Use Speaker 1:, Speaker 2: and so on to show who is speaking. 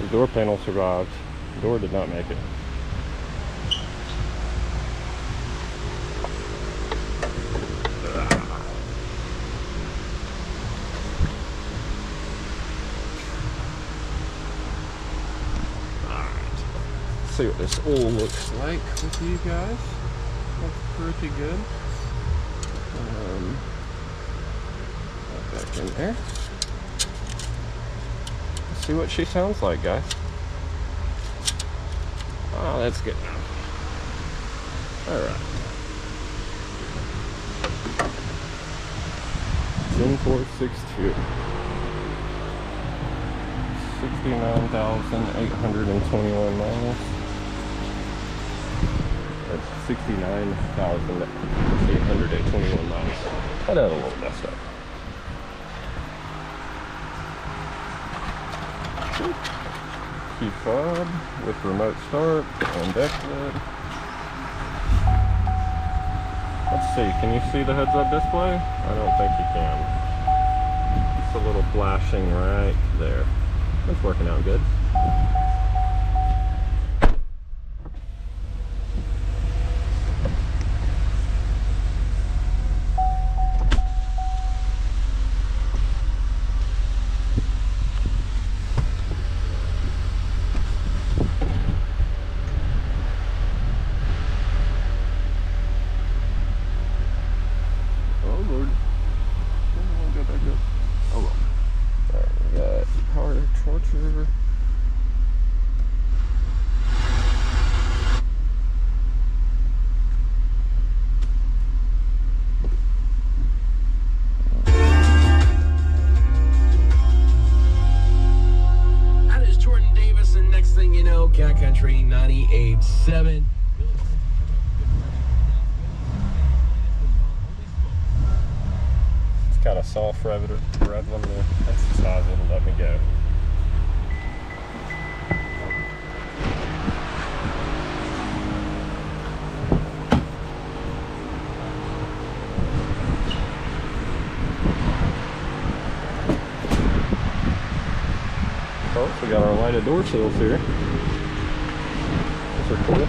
Speaker 1: The door panel survived. The door did not make it. See what this all looks like with you guys. Looks pretty good. Back in there. Let's see what she sounds like, guys. Oh, that's good. All right. 10462. 69,821 miles. That's 69,821 miles. That had a little messed up. Key fob with remote start and deck lid. Let's see, can you see the heads-up display? I don't think you can. It's a little flashing right there. It's working out good.
Speaker 2: Cat Country 98.7.
Speaker 1: It's got a soft red one there. That's the size it'll let me go. Oh, we got our lighted door sills here. Those are cool.